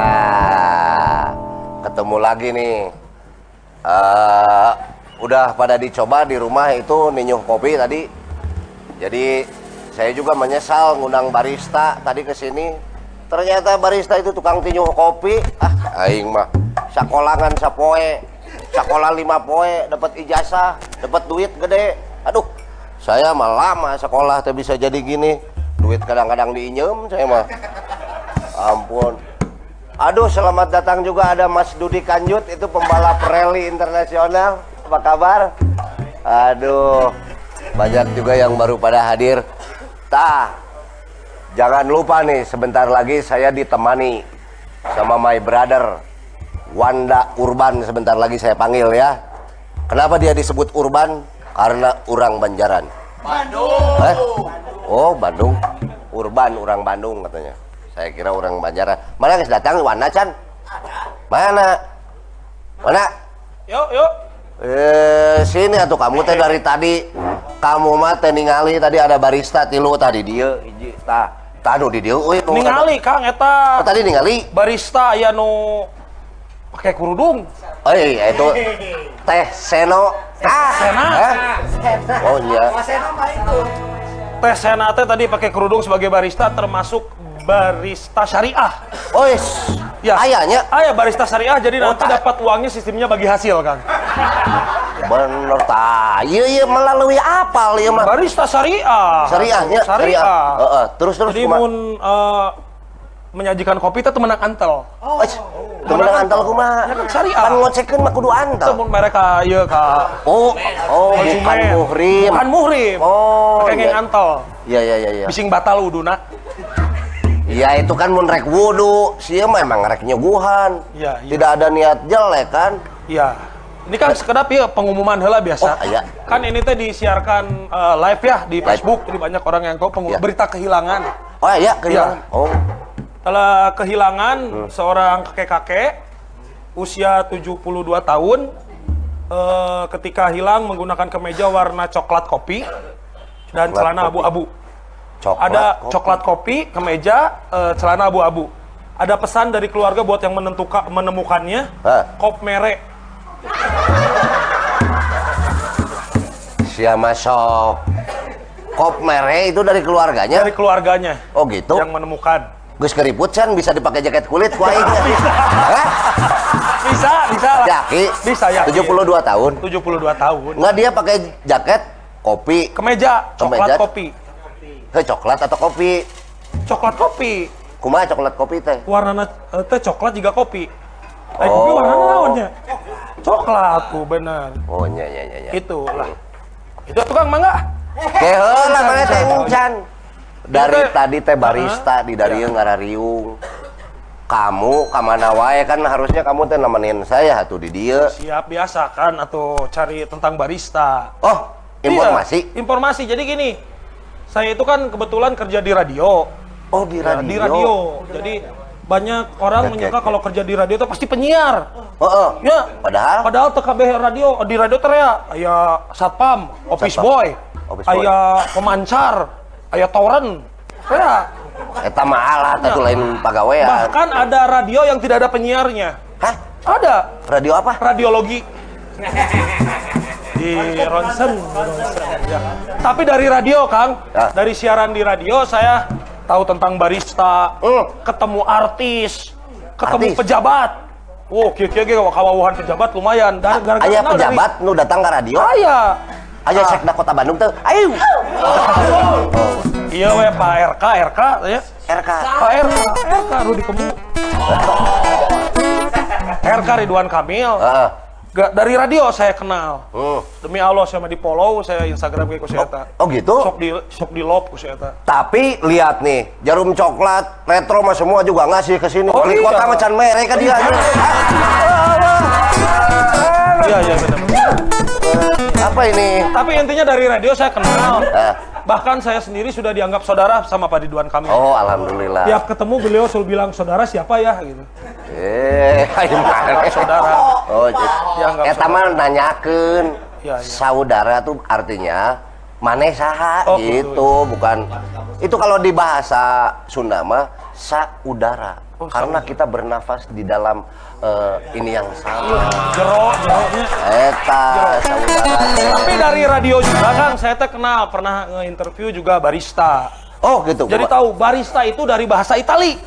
Nah, ketemu lagi nih. Udah pada dicoba di rumah itu ninyuh kopi tadi. Jadi saya juga menyesal ngundang barista tadi ke sini. Ternyata barista itu tukang tinyuh kopi. Aing mah sakolangan sapoe, sakola 5 poe, dapat ijazah, dapat duit gede. Aduh, saya mah lama sekolah teh bisa jadi gini. Duit kadang-kadang diinjem saya mah. Ampun. Aduh, selamat datang juga ada Mas Dudi Kanjut, itu pembalap rally internasional. Apa kabar? Aduh, banyak juga yang baru pada hadir. Tah, jangan lupa nih, sebentar lagi saya ditemani sama my brother Wanda Urban. Sebentar lagi saya panggil ya. Kenapa dia disebut Urban? Karena orang Banjaran. Bandung. Oh, Bandung. Urban, orang Bandung katanya. Saya kira orang Banjaran. Mana guys datang Wanda Chan? Mana? Mana? Yuk. Sini atuh kamu teh dari tadi. Kamu mah teh ningali tadi ada barista tilu tadi dia hiji tah. Tah nu di dieu euy. Ningali Kang eta. Oh, tadi ningali Barista aya nu pakai kerudung. Euy, itu Teh Seno. Sena. Oh iya. Teh Sena teh tadi pakai kerudung sebagai barista, termasuk barista syariah. Oh, Ya. ayahnya Aya barista syariah, jadi nanti tak. dapat uangnya sistemnya bagi hasil, Kang. bener tah. Iya melalui apal ieu mah. Barista syariah. Syariahnya Syariah. Terus Jadi kumaha? mun menyajikan kopi teh menang antel. Temenang antal kumaha? Ya kan syariah. Kan ngocekeun mah kudu antal. Mun mereka ieu ka Oh, bukan konsumen. muhrim. Bukan muhrim. Oh, Pakai ngeng iya. antel. Iya. Bising batal wuduna. Iya, itu kan mun rek wudu, sia mah emang rek nyuguhan. Iya. Tidak ada niat jelek kan? Iya. Ini kan sekedap ya pengumuman heula biasa. Oh, iya. Kan ini teh disiarkan live ya di Facebook, jadi banyak orang yang tahu Iya. berita kehilangan. Oh iya, kehilangan. Iya. Oh. Telah kehilangan seorang kakek-kakek usia 72 tahun ketika hilang menggunakan kemeja warna coklat kopi dan celana kopi. abu-abu. Kopi. Ada coklat kopi, kemeja, celana abu-abu. Ada pesan dari keluarga buat yang menemukannya. Hah? Kop merek. Sia masuk. Kop mere itu dari keluarganya? Dari keluarganya. Oh gitu? Yang menemukan. Gus keriput can bisa dipakai jaket kulit ku aing. Hah? Bisa lah. Yaki? Bisa ya. 72 tahun. 72 tahun. Nggak, dia pakai jaket kopi. Kemeja, coklat Kemeja. kopi. Coklat atau kopi? Coklat kopi. Kumaha coklat kopi teh? Warna teh coklat juga kopi. Kopi Oh. warna naonnya? Coklat tuh bener. Oh iya. Itu lah. Itu tukang mangga. Keheula mana teh encan. Dari Itu teh- tadi teh barista di darieu ngarariung. Kamu kamana wae kan harusnya kamu teh nemenin saya atuh di dieu. Siap biasa kan atau cari tentang barista. Oh, informasi. Iya, informasi. Jadi gini, saya itu kan kebetulan kerja di radio. Oh, di Ya, radio. di radio. Jadi banyak orang Oke, menyangka oke. kalau kerja di radio itu pasti penyiar. Heeh. Ya, Padahal TKB radio, di radio teh aya satpam, office Satpam. boy, Office boy. aya pemancar, aya toren. Ya, eta mah alat atuh lain pagawean. bahkan ada radio yang tidak ada penyiarnya. Hah? Ada Radio apa? radiologi di ronsen, ya. Tapi dari radio, Kang, Ya. dari siaran di radio saya tahu tentang barista, ketemu artis, ketemu Artis? pejabat. Oh, kieu-kieu ge kawawuhan pejabat lumayan. Gara-gara Aya kenal dari- pejabat nu datang ke radio. Aya. Aya sekda Kota Bandung teh. Ayo. Iya we Pak RK ya. RK. Pak RK Rudi Kemu. RK Ridwan Kamil. Heeh. Dari radio saya kenal. Hmm. Demi Allah saya mah di follow, saya Instagram ku saya eta. Oh gitu. Sok di love ku saya eta. Tapi lihat nih, jarum coklat, retro mah semua juga ngasih ke sini. Oh, Wali iya. kota macan mere ka dia. Iya benar. Apa ini? Tapi intinya dari radio saya kenal. Eh. Bahkan saya sendiri sudah dianggap saudara sama Pak Ridwan Kamil. Oh, alhamdulillah. Tiap ketemu beliau selalu bilang saudara siapa ya gitu. Ayo mana? Saudara. Oh, Dianggap eta mah nanyakeun. Iya. Saudara tuh artinya maneh saha Oh, gitu, bukan Itu kalau di bahasa Sunda mah saudara. Karena kita bernafas di dalam ini yang sama. Jeronya. Eta saudara. Tapi dari radio juga Kang, saya teh kenal, pernah nge-interview juga barista. Oh gitu. Jadi tahu barista itu dari bahasa Itali.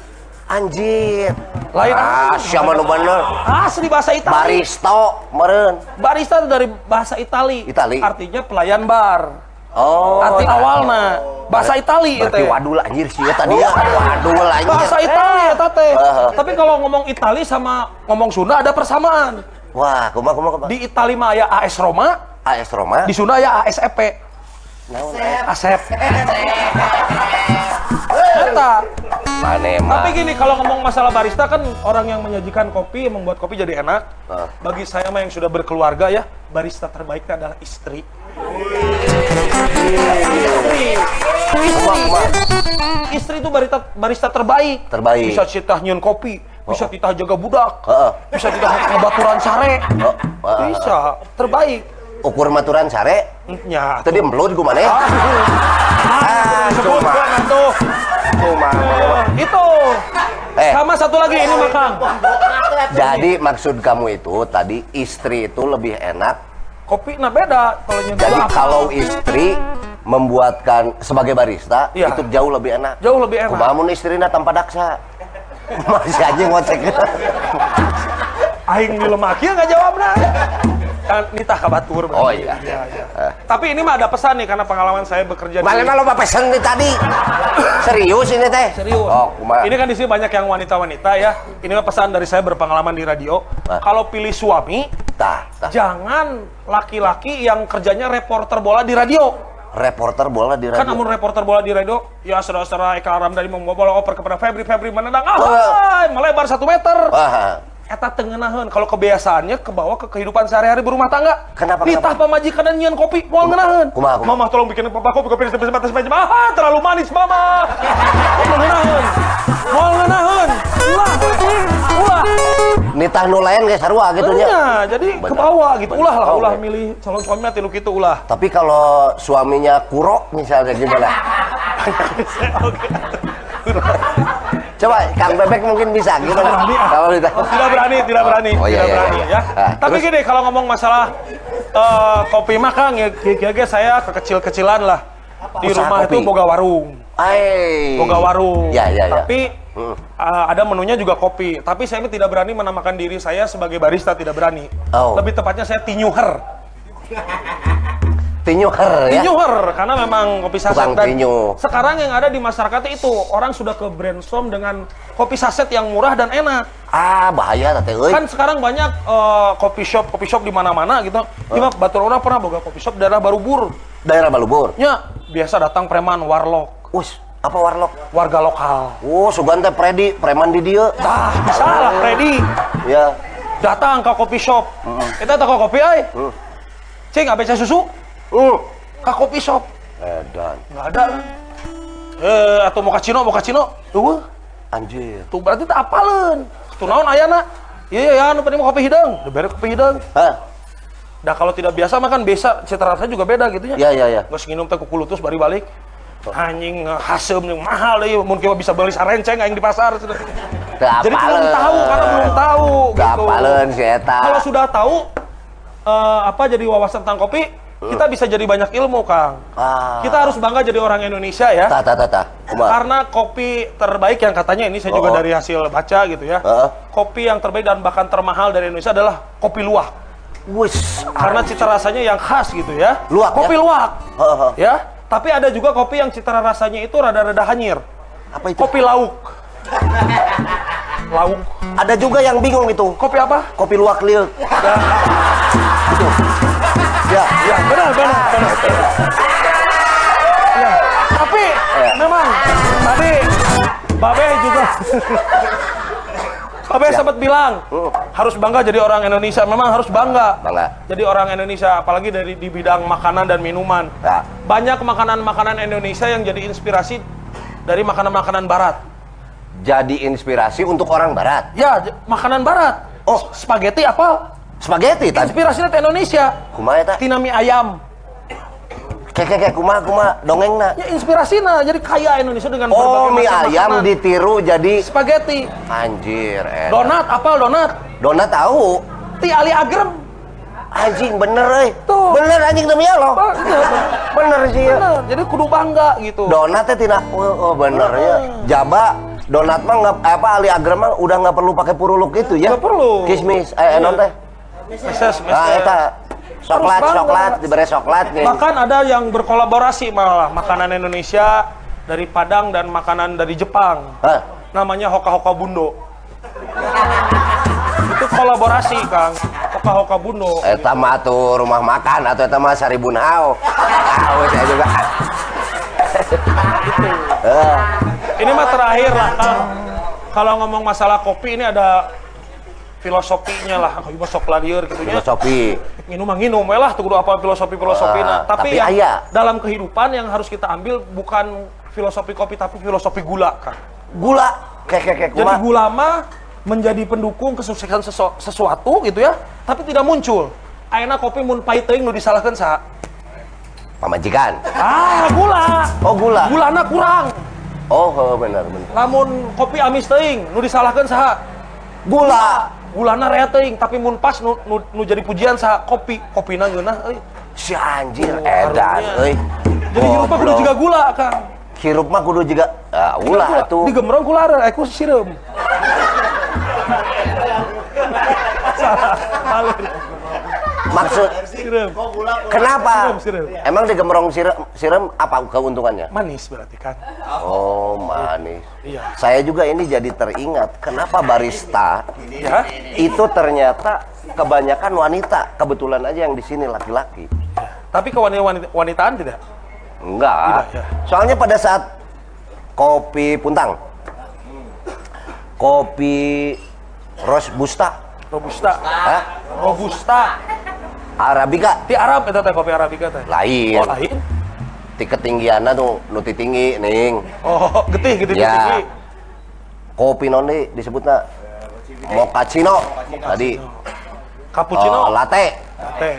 Anjir. Lain siapa nu bener? Asli bahasa Itali. Baristo meureun. Barista itu dari bahasa Itali. Itali. Artinya pelayan bar. Oh. Arti awalna bahasa Itali itu. Berarti wadul anjir sih ya tadi ya. Wadul anjir. Bahasa Itali eta teh. Tapi kalau ngomong Itali sama ngomong Sunda ada persamaan. Wah, kumaha. Di Itali mah aya AS Roma, AS Roma. di Sunda aya ASEP. Asep. Eta. Tapi gini, kalau ngomong masalah barista kan orang yang menyajikan kopi, yang membuat kopi jadi enak. Bagi saya mah yang sudah berkeluarga ya, barista terbaiknya adalah istri. Istri itu barista terbaik. Bisa citah nyieun kopi, bisa titah jaga budak, bisa titah ngebaturan sare. Bisa, terbaik. Ukur maturan sare? Nya. Tadi emblon ku maneh. Sebutkan atuh. Itu. Sama satu lagi ini Kang. Jadi maksud kamu itu tadi istri itu lebih enak. Kopi nah beda kalau nyeduh. Jadi kalau istri membuatkan sebagai barista iya, itu jauh lebih enak. Jauh lebih enak. Kumaha mun istrina tanpa daksa. Masih aja ngocek. Aing di lemaki enggak jawabna. Kan nitah kabatur. Oh iya. Tapi ini mah ada pesan nih karena pengalaman saya bekerja di. Malena lo pesan nih tadi. Serius ini teh? Serius. Oh, kumaha? Ini kan di sini banyak yang wanita-wanita ya. Ini mah pesan dari saya berpengalaman di radio. Kalau pilih suami, jangan laki-laki yang kerjanya reporter bola di radio. Reporter bola di radio. Kan namun reporter bola di radio, ya saudara-saudara Eka Ramdhani membawa bola oper kepada Febri menendang, melebar 1 meter. Eta tengenaheun, kalau kebiasaannya kebawa ke kehidupan sehari-hari berumah tangga. Kenapa? Nitah pamajikan dan nyian kopi, moal ngeunaheun. Kumaha? Mama tolong bikin kopi di atas meja. Terlalu manis mama. Ngeunaheun. Moal ngeunaheun. Ulah. Nitah nu lain ge sarua gitu nya. Iya, jadi ke bawah gitu. Ulah milih calon suaminya tilu kitu ulah. Tapi kalau suaminya kurok misalnya gimana? Coba Kang Bebek mungkin bisa gitu. Kalau tidak berani. Oh, iya, Ya. Tapi gini, kalau ngomong masalah kopi mah Kang, ya saya kekecil-kecilan lah. Di rumah itu boga warung. Boga warung. Ya. Tapi ada menunya juga kopi. Tapi saya tidak berani menamakan diri saya sebagai barista, tidak berani. Lebih tepatnya saya tinyuher. Tinyuher ya? Tinyuher, karena memang kopi saset. Dan tinyu. sekarang yang ada di masyarakat itu, orang sudah ke brainstorm dengan kopi saset yang murah dan enak. Bahaya teh euy. Kan sekarang banyak kopi shop di mana-mana gitu. Cuma batur orang pernah boga kopi shop daerah Barubur. Daerah Balubur? Nya, biasa datang preman warlock. Apa warlock? Warga lokal. Sugan teh preman di dieu. Salah Freddy. Ya. Datang ke kopi shop. Kita toko kopi euy. Cing, ABC susu? Ke kopi shop. Edan. Nggak ada. Atau mau kacino. Anjir. Tuh berarti tak apaleun. Tuh naon ayana? Iya, anu penting mau kopi hidung. Udah beres kopi hidung. Dah kalau tidak biasa makan biasa cita rasanya juga beda gitu ya. Iya. Geus nginum teh kukulutus bari balik. Anjing haseum yang mahal deui mun kieu bisa beli sarenceng aing di pasar. Jadi belum tahu karena belum tahu gitu. Apaleun si eta. Kalau sudah tahu jadi wawasan tentang kopi, kita bisa jadi banyak ilmu, Kang. Kita harus bangga jadi orang Indonesia ya. Karena kopi terbaik yang katanya ini saya juga dari hasil baca gitu ya. Kopi yang terbaik dan bahkan termahal dari Indonesia adalah kopi luwak. Karena cita rasanya yang khas gitu ya. Kopi luwak. Ya. Tapi ada juga kopi yang cita rasanya itu rada-rada hanyir. Apa itu? Kopi lauk. Lauk. Ada juga yang bingung itu. Kopi apa? Kopi luwak liuk. Itu. Ya, benar. Ya, tapi memang tadi Babe juga Babe sempat bilang harus bangga jadi orang Indonesia. Memang harus bangga. Jadi orang Indonesia, apalagi di bidang makanan dan minuman. Banyak makanan-makanan Indonesia yang jadi inspirasi dari makanan-makanan Barat. Jadi inspirasi untuk orang Barat. Ya, makanan Barat. Spaghetti apa? Spaghetti tadi. Inspirasinya ke Indonesia. Kumaha eta? Tina mie ayam. Kayak kumaha dongengna. Ya inspirasinya, jadi kaya Indonesia dengan Oh, berbagai mie macam ayam makanan. ditiru jadi Spaghetti. anjir. Donat, apal donat. Donat tahu. Ti ali agrem. Anjing bener Tuh. Bener anjing demi Allah. Bener sih ya. Bener, jadi kudu bangga gitu. Donatnya tidak bener ya. Jaba donat mah nggak apa ali agrem mah udah nggak perlu pakai puruluk itu ya. Nggak perlu. Kismis non teh. Meses. Nah, eta coklat diberi coklat nih. Bahkan ada yang berkolaborasi malah makanan Indonesia dari Padang dan makanan dari Jepang. Hah? Namanya Hoka Hoka Bundo. Itu kolaborasi, Kang. Hoka Hoka Bundo. Eta mah tuh rumah makan atau eta mah Saribun Hao. Saya juga. Ini mah terakhir lah, Kang. Kalau ngomong masalah kopi ini ada filosofinya lah. Aku juga sok ladieur gitu nya. Filosofi. Nginum we lah tuh kudu apa filosofi-filosofina. Tapi yang aya. dalam kehidupan yang harus kita ambil bukan filosofi kopi tapi filosofi gula, Kang. Gula kayak Jadi gula mah menjadi pendukung kesuksesan sesuatu gitu ya, tapi tidak muncul. Ayeuna kopi mun pahit teuing nu disalahkeun saha? pamajikan. Gula. Oh, gula. Gulana kurang. Oh, benar. Lamun kopi amis teuing nu disalahkeun saha? Gula. Gulana rea teuing, tapi mun pas nu jadi pujian saha? Kopina geunah euy. Si anjir Oh, edan euy. Jadi hirup mah kudu juga gula, Kang. Hirup mah kudu juga gula atuh. Digemrong kulareur aku sireum. Maksud Sireum. kenapa? Sireum. Emang digemrong siram apa keuntungannya? Manis berarti kan? Oh, manis. Iya. Saya juga ini jadi teringat kenapa barista Ya. itu ternyata kebanyakan wanita. Kebetulan aja yang di sini laki-laki. Tapi kewanitaan tidak? Enggak. Tidak, ya. Soalnya pada saat kopi puntang, kopi robusta, Robusta. Robusta. arabica, Di Arab eta teh kopi Arabica teh. lain. Oh, lain. Ti ketinggianna tuh nu ti tinggi ning. Oh, getih Ya. tinggi. Kopi non deui disebutna mochaccino tadi. Cappuccino. Latte. Teh.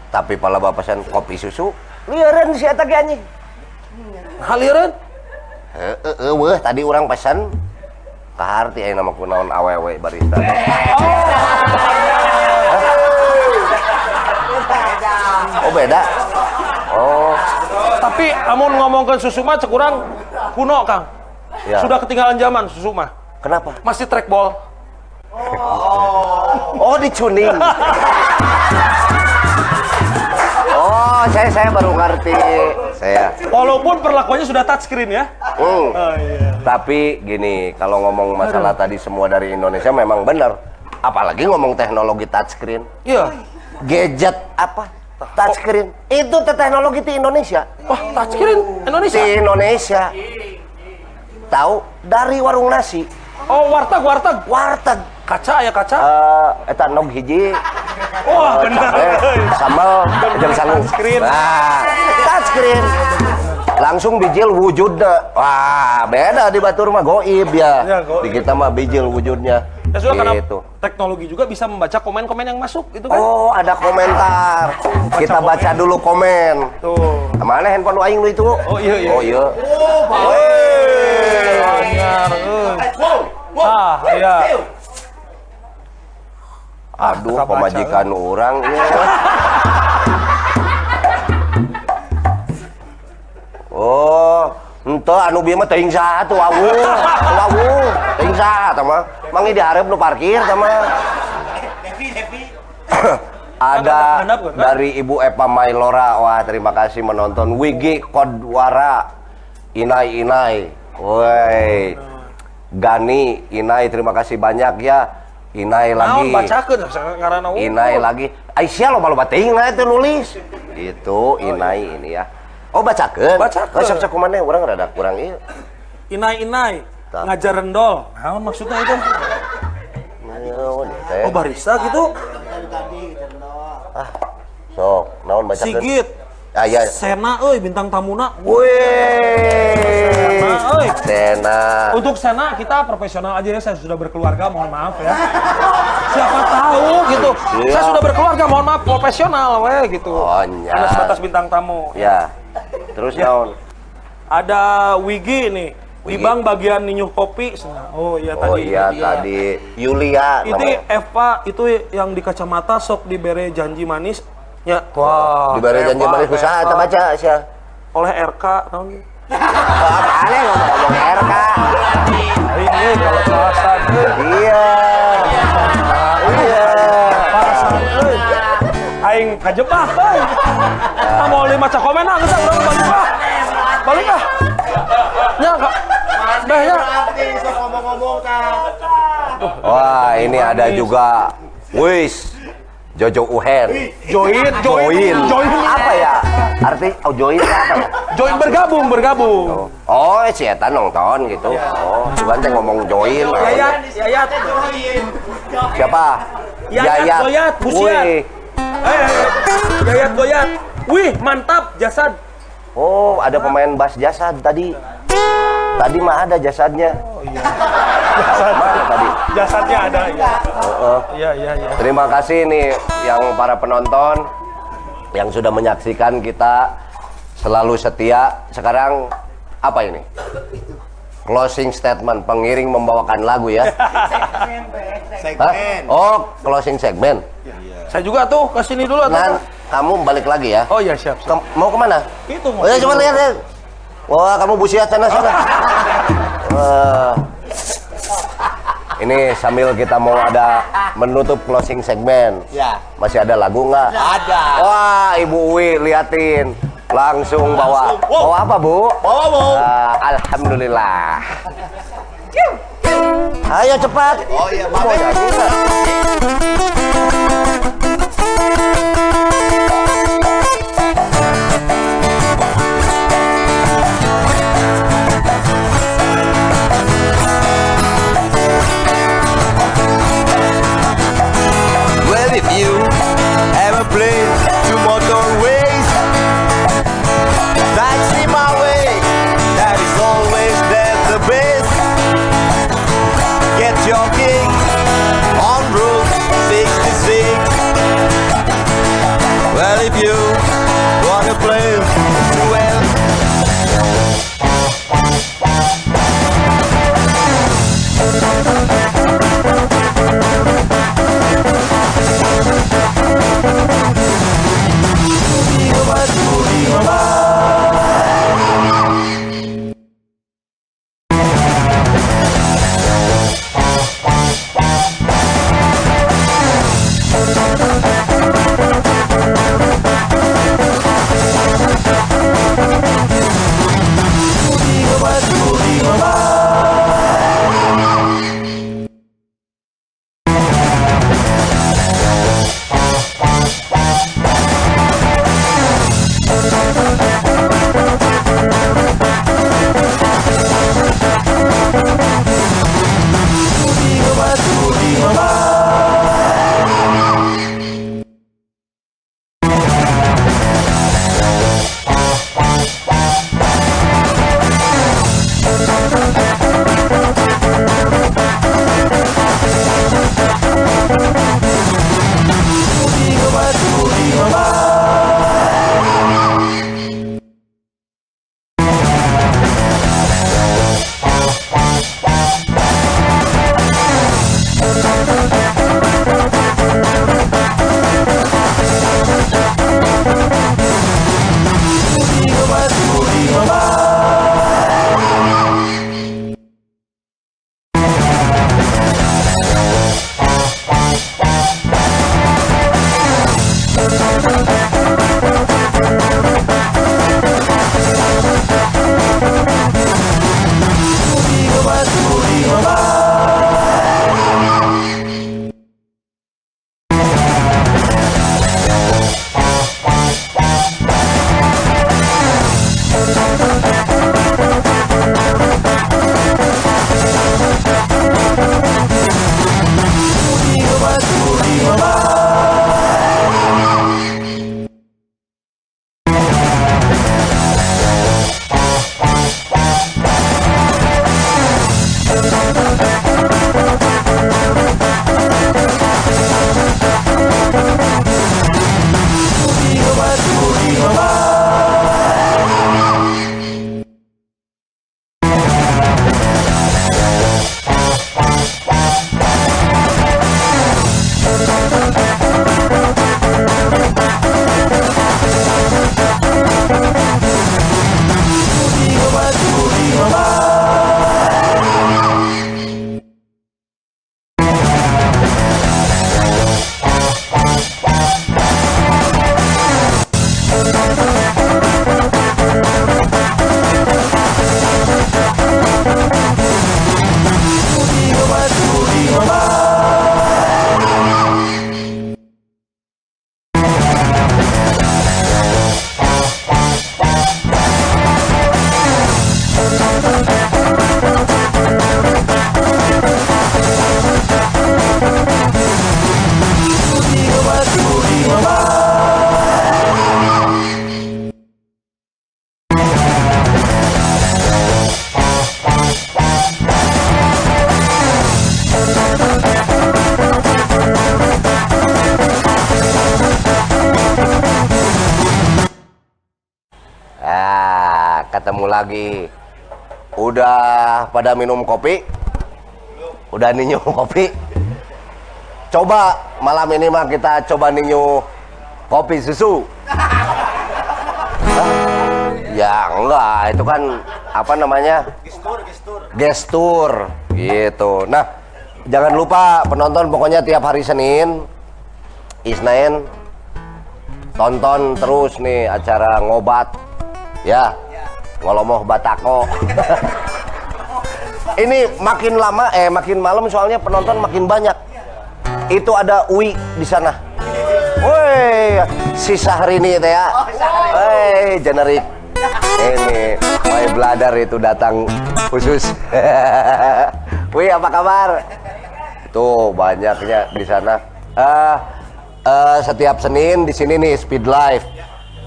Tapi pala bapasan kopi susu, lieureun si eta ge anjing. Halireun. Weuh tadi orang pesan kaharti aya nama kunaon awewe barista. Oh beda. Oh Tapi amun ngomongkeun susu mah cek urang kuno, Kang. ya. Sudah ketinggalan zaman susu mah. Kenapa? Masih trackball. Oh dicuning. Oh saya baru ngerti. Saya. Walaupun perlakuannya sudah touchscreen ya. Hmm. Oh iya. Tapi gini, kalau ngomong masalah tadi semua dari Indonesia memang benar. Apalagi ngomong teknologi touchscreen. Iya. Gadget apa? Touchscreen. Itu teknologi di Indonesia. Wah, touchscreen Indonesia. Di Indonesia. Tahu dari warung nasi. Oh, warteg. Warteg. Kaca ya kaca. Eta nog hiji. Wah, bener. Sambal jeung sangu. Touchscreen. Nah, touchscreen. Langsung bijil wujudnya. Wah, beda di Batur mah goib ya. Ya, goib. Di kita mah bijil wujudnya. Ya sudah karena Gitu. teknologi juga bisa membaca komen-komen yang masuk itu kan. Oh, ada komentar. Kita baca dulu komen. Tuh. Mana handphone lu aing lu itu? Oh iya. Oh iya. Anyar, iya. Aduh, kita baca, pemajikan orang ini. Oh, ente anu bieu mah teuing saha tuh awu. Teuing saha tah mah? Mangi dihareup nu parkir tah mah. Ada Handap, kan? dari Ibu Eva Mailora. Wah, terima kasih menonton. Wigi Kodwara. Inai. Woi. Gani, Inai terima kasih banyak ya. Inai lagi. Naon bacakeun ngaranna Inai lagi. Aisyah loba teuing na itu nulis. Itu Inai ini ya. Oh bacakeun. Bacakeun. Sok kumaneh urang rada kurang ieu. Inai Tah. ngajar rendol. Naon maksudnya itu? Naon teh? Oh, barista gitu. Sok, naon bacakeun? Sigit. Ah iya. Sena euy bintang tamuna. Wih. euy. Sena. Untuk Sena kita profesional aja ya, saya sudah berkeluarga, mohon maaf ya. Siapa tahu gitu. Iya. Saya sudah berkeluarga, mohon maaf, profesional we gitu. Oh, nya. Ada sebatas bintang tamu. Ya. Terus naon? Ada Wigi nih. Di Wigi. bank bagian ninyuh kopi. Oh iya Oh tadi. iya tadi Yulia Itu namanya. Eva itu yang di kacamata sok dibere janji manis. Ya, wah. Diberi janji Eva, manis usaha Eva. tak baca sia. Oleh RK tahun. Apaan ngomong RK? Ini kalau perasan Iya. Iya. perasan aing kajebak euy. Mau 5 komen ah geus urang balik ah. Balik ah. Nya Kak. Dah ya. Wah, ini ada juga Wis Jojo Uhen. Join Apa ya? Arti join apa ya? Join bergabung. Oh, si eta nonton gitu. Oh, bukan teh ngomong join. Yayat. Siapa? Yayat Goyat, Busiat. Wih. Yayat Goyat. Wih, mantap jasad. Oh, ada pemain bass jasad tadi. Tadi mah ada jasadnya. Oh iya. Mana tadi? Jasadnya ada ya. Iya. Terima kasih nih yang para penonton yang sudah menyaksikan kita selalu setia. Sekarang apa ini? Closing statement, pengiring membawakan lagu ya. Segmen. Oh, closing segmen. Saya juga tuh ke sini dulu Nan, atau? kamu balik lagi ya. Oh iya siap. Mau kemana? Itu Oh ya, coba lihat. Wah, kamu busiat sana. Wah. Ini sambil kita mau ada menutup closing segmen. Ya. Masih ada lagu nggak? Ada. Wah, Ibu Uwi liatin. Langsung bawa. Wow. Bawa apa, Bu? Bawa. Alhamdulillah. Ayo cepat. Oh iya, Mau nyanyi nggak? Well, if you ever play two motorways, that's in my way. That is always the best. Get your kick on Route 66. lagi. Udah pada minum kopi? Udah ninyu kopi? Coba malam ini mah kita coba ninyu kopi susu. Ya enggak, itu kan apa namanya? Gestur gitu. Nah, jangan lupa penonton, pokoknya tiap hari Senin Isnin tonton terus nih acara ngobat ya, ngolomoh batako. Ini makin lama makin malam soalnya penonton makin banyak. Itu ada Uwi di sana. Woi, si Syahrini teh ya. Woi, generik. Ini My Bladder itu datang khusus. Wih, apa kabar? Tuh banyaknya di sana. Setiap Senin di sini nih Speed Live.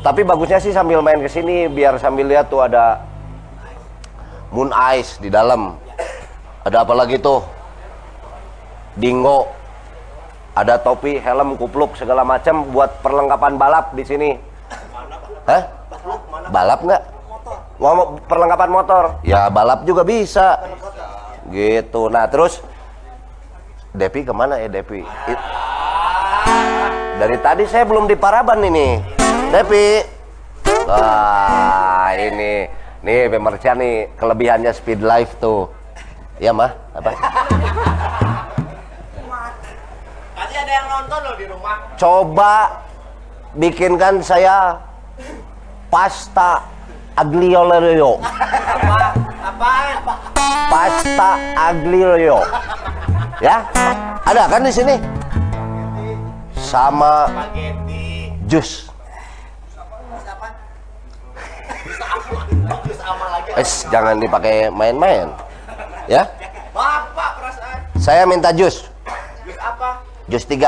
Tapi bagusnya sih sambil main ke sini biar sambil lihat tuh ada Moon Ice di dalam. Ada apa lagi tuh? Dingo. Ada topi, helm, kupluk segala macam buat perlengkapan balap di sini. Hah? Balap nggak? Ngomong perlengkapan motor. Ya balap juga bisa. Gitu. Nah terus Depi kemana ya Depi? Dari tadi saya belum di Paraban ini. Depi. Wah ini nih pemirsa nih kelebihannya Speed Live tuh. Ya mah apa? Tadi ada yang nonton loh di rumah. Coba bikinkan saya pasta aglio olio. Apaan? Pasta aglio olio. Ya? Ada kan di sini? Sama Spaghetti. jus. Jangan dipakai main-main. Ya? Bapak perasaan. Saya minta jus. Jus apa? Jus 3.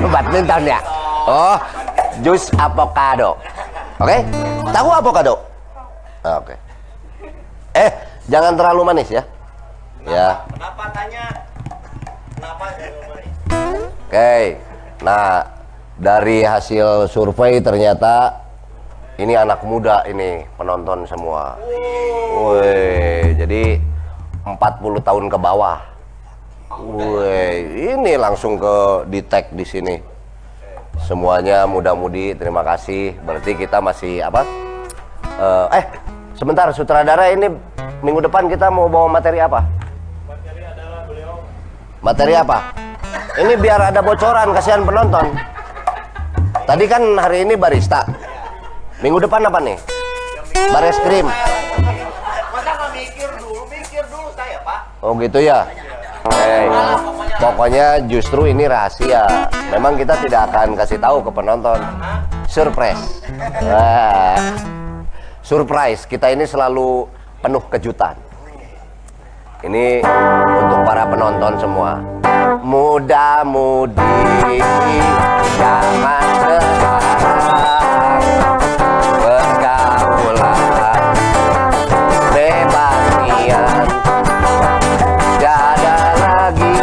Badminton ya? Oh, jus avocado. Oke? Tahu avocado? Oke. Jangan terlalu manis ya. Ya. Kenapa tanya? Kenapa? Oke. Nah, dari hasil survei ternyata ini anak muda ini penonton semua. Woi, jadi 40 tahun ke bawah. Woi, ini langsung ke di-tag di sini. Semuanya muda-mudi, terima kasih. Berarti kita masih apa? Sebentar, sutradara ini minggu depan kita mau bawa materi apa? Materi adalah beliau. Materi apa? Ini biar ada bocoran, kasihan penonton. Tadi kan hari ini barista. Minggu depan apa nih? Baris krim. Masa nggak mikir dulu saya Pak. Oh gitu ya. Pokoknya justru ini rahasia. Memang kita tidak akan kasih tahu ke penonton. Surprise. Surprise. Kita ini selalu penuh kejutan. Ini untuk para penonton semua. Muda-mudi zaman sekarang pergaulan bebas niat. Tiada lagi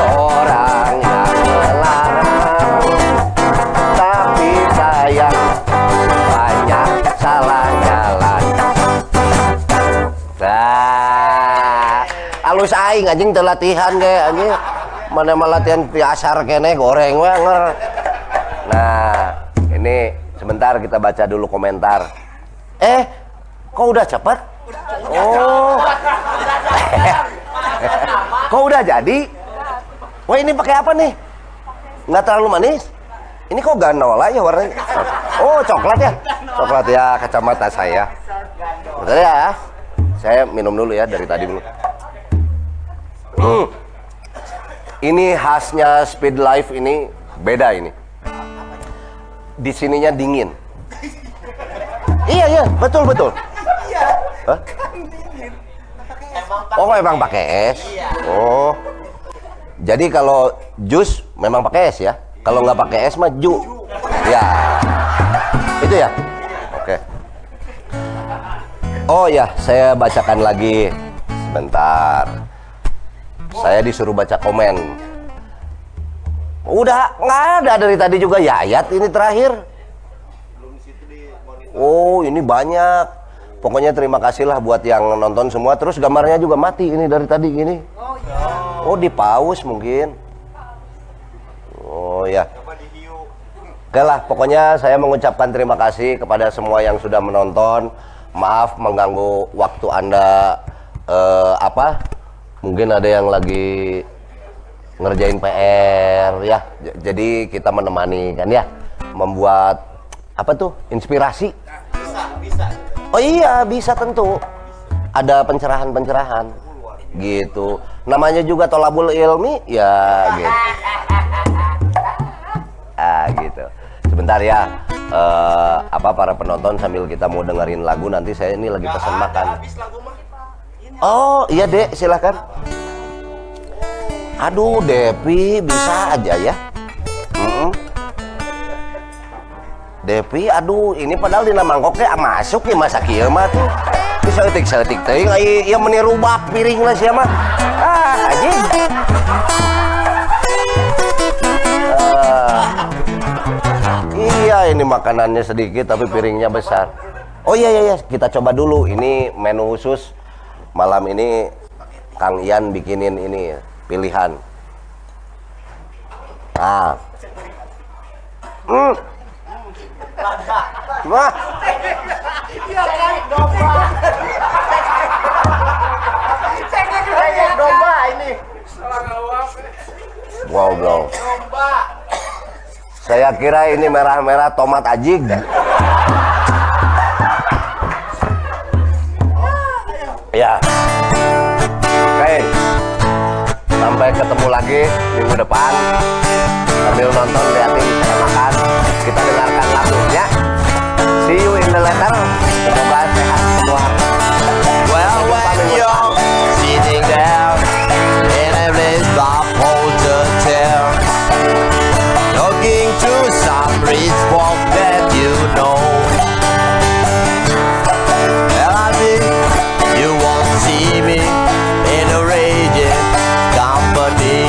orang yang melarang, tapi sayang banyak salah jalan. Alus aing anjing teu latihan ge anjing. Mana latihan piasar kene goreng we nger. Nah, ini sebentar kita baca dulu komentar. Kok udah cepet? Oh. Kok udah jadi? Wah, ini pakai apa nih? Nggak terlalu manis? Ini kok ganola ya warnanya? Oh, coklat ya? Coklat ya, kacamata saya. Bentar ya. Saya minum dulu ya dari tadi dulu. Ini khasnya Speed Live ini beda ini. Di sininya dingin. Iya, betul. Hah? Oh, memang pakai es. Oh. Jadi kalau jus memang pakai es ya. Kalau nggak pakai es mah ju. Ya. Itu ya. Oke. Oh ya, saya bacakan lagi. Sebentar. Saya disuruh baca komen. Udah nggak ada dari tadi juga Yayat ini terakhir. Oh, ini banyak. Pokoknya terima kasih lah buat yang nonton semua. Terus gambarnya juga mati ini dari tadi gini. Oh, di pause mungkin. Oh ya. Oke lah, pokoknya saya mengucapkan terima kasih kepada semua yang sudah menonton. Maaf mengganggu waktu Anda. Mungkin ada yang lagi ngerjain PR ya. Jadi kita menemani kan ya. Membuat inspirasi. Bisa. Oh iya, bisa tentu. Ada pencerahan-pencerahan gitu. Namanya juga tolabul ilmi ya gitu. Gitu. Sebentar ya. Para penonton sambil kita mau dengerin lagu, nanti saya ini lagi pesan makan. Oh, iya, Dek, silahkan. Aduh, Depi bisa aja ya. Depi, aduh, ini padahal dina mangkoknya masuk ya masa kieu mah tuh. Bisa eutik-eutik teuing ieu meni rubak piringna sia mah. Anjing. Iya, ini makanannya sedikit tapi piringnya besar. Oh iya, kita coba dulu. Ini menu khusus malam ini Kang Ian bikinin ini pilihan. Nah. Wah. Cengek domba ini. Wow. Saya kira ini merah-merah tomat ajig. Ya. Oke. Sampai ketemu lagi minggu depan. Sambil nonton liatin saya makan. Kita dengarkan lagunya. See you in the letter. Semoga sehat semua. Well, when you're sitting there in a place of hotel, talking to some rich folk that you know, well, I think you won't see me in a raging company.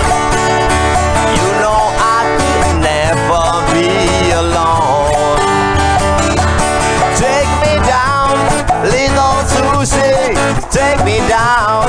You know I could never be alone. Take me down, little Susie, take me down.